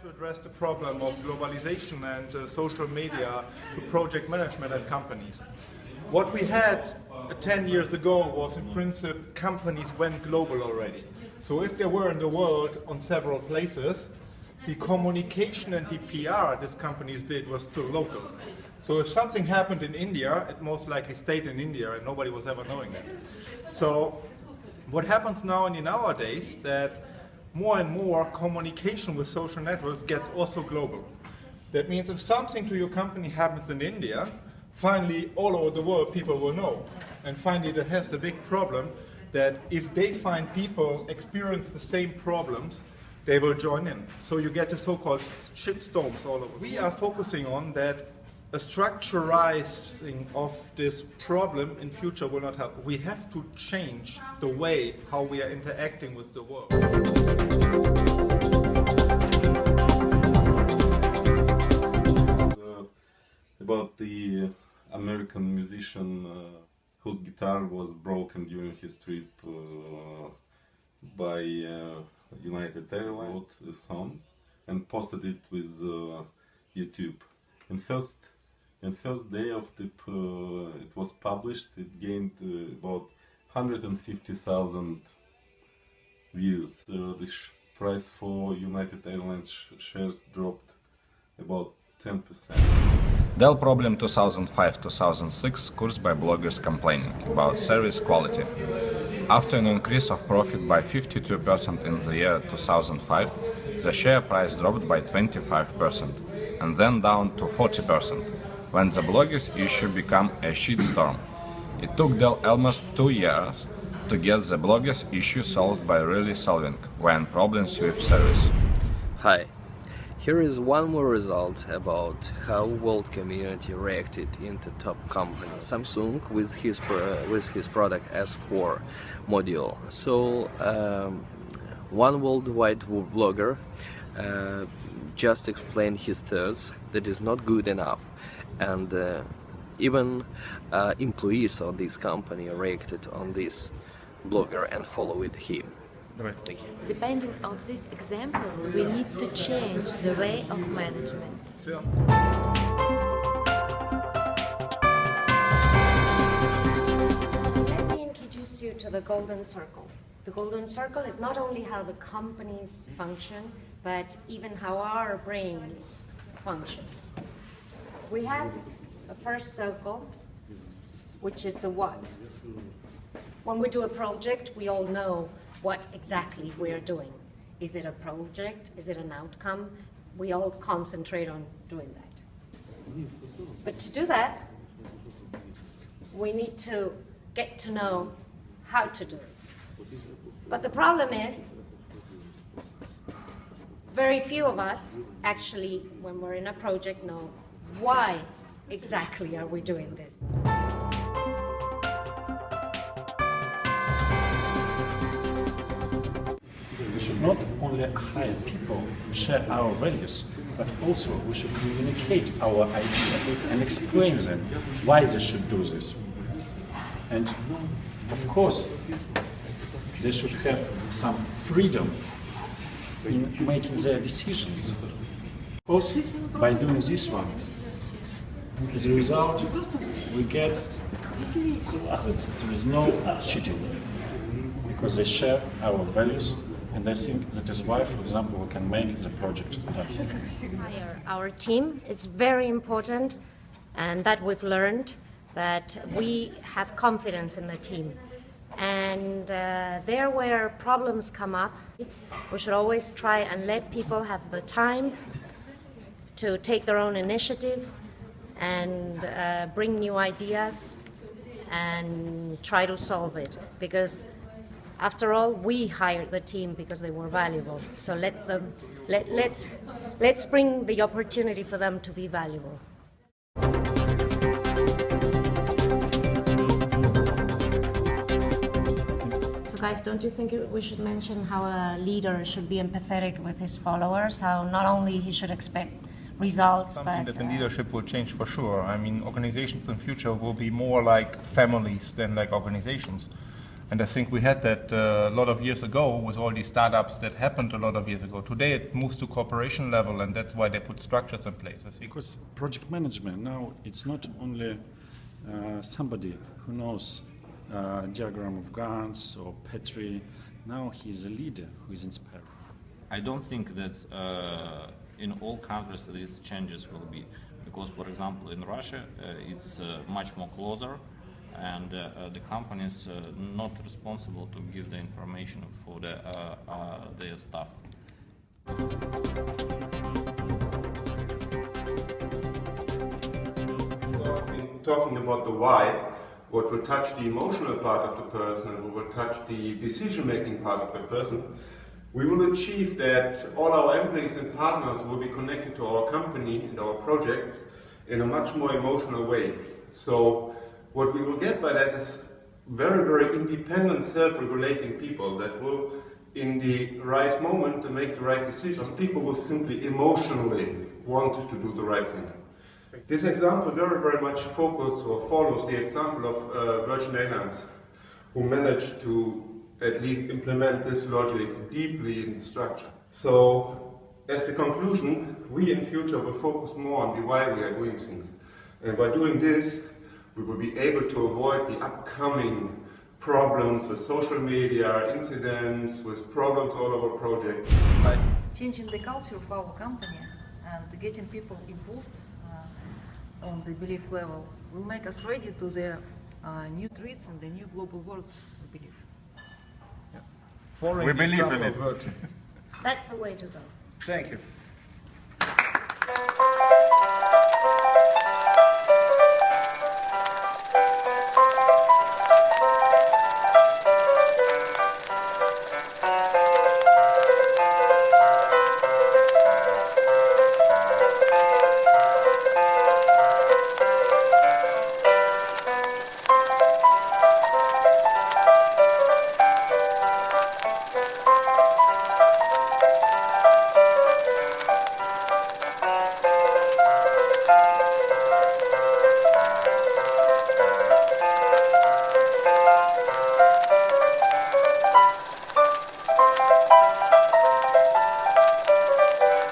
to address the problem of globalization and social media to project management at companies. What we had 10 years ago was in principle companies went global already. So if they were in the world on several places, the communication and the PR these companies did was still local. So if something happened in India, it most likely stayed in India and nobody was ever knowing that. So what happens now in nowadays that more and more communication with social networks gets also global. That means if something to your company happens in India, finally all over the world people will know. And finally that has the big problem that if they find people experience the same problems, they will join in. So you get the so-called shitstorms all over. We are focusing on that a structurizing of this problem in future will not help. We have to change the way how we are interacting with the world. About the American musician whose guitar was broken during his trip by United Airlines, wrote a song and posted it with YouTube. And first day of the it was published, it gained about 150,000 views. The price for United Airlines shares dropped about 10%. Dell Problem 2005-2006 caused by bloggers complaining about service quality. After an increase of profit by 52% in the year 2005, the share price dropped by 25% and then down to 40% when the bloggers issue became a shitstorm. It took Dell almost 2 years to get the bloggers issue solved by really solving when problems with service. Hi. Here is one more result about how world community reacted into top company Samsung with his product S4 module. So one worldwide blogger just explained his thoughts that is not good enough, and even employees of this company reacted on this blogger and followed him. Thank you. Depending on this example, we need to change the way of management. Sure. Let me introduce you to the golden circle. The golden circle is not only how the companies function, but even how our brain functions. We have a first circle, which is the what. When we do a project, we all know what exactly we are doing. Is it a project? Is it an outcome? We all concentrate on doing that. But to do that, we need to get to know how to do it. But the problem is, very few of us actually, when we're in a project, know why exactly are we doing this. We should not only hire people who share our values, but also we should communicate our idea and explain them why they should do this. And of course, they should have some freedom in making their decisions. Also, by doing this one, as a result, we get that there is no cheating, because they share our values. And I think that is why, for example, we can make the project happen. Our team is very important, and that we've learned that we have confidence in the team. And there where problems come up, we should always try and let people have the time to take their own initiative and bring new ideas and try to solve it. Because after all, we hired the team because they were valuable. So let's bring the opportunity for them to be valuable. So guys, don't you think we should mention how a leader should be empathetic with his followers? How not only he should expect results, Something but that the leadership will change for sure. I mean, organizations in future will be more like families than like organizations. And I think we had that a lot of years ago with all these startups that happened a lot of years ago. Today it moves to corporation level, and that's why they put structures in place. I think. Because project management now, it's not only somebody who knows diagram of Gantt or Petri. Now he's a leader who is inspired. I don't think that in all countries these changes will be, because for example in Russia it's much more closer, and the companies not responsible to give the information for their staff. Talking about the why, what will touch the emotional part of the person and what will touch the decision-making part of the person, we will achieve that all our employees and partners will be connected to our company and our projects in a much more emotional way. So what we will get by that is very, very independent, self-regulating people that will, in the right moment, to make the right decisions. People will simply emotionally want to do the right thing. This example very, very much focuses or follows the example of Virgin Airlines, who managed to at least implement this logic deeply in the structure. So, as the conclusion, we in future will focus more on the why we are doing things. And by doing this, we will be able to avoid the upcoming problems with social media, incidents, with problems all over projects. Changing the culture of our company and getting people involved on the belief level will make us ready to the new threats in the new global world, we believe. We believe in it. That's the way to go. Thank you.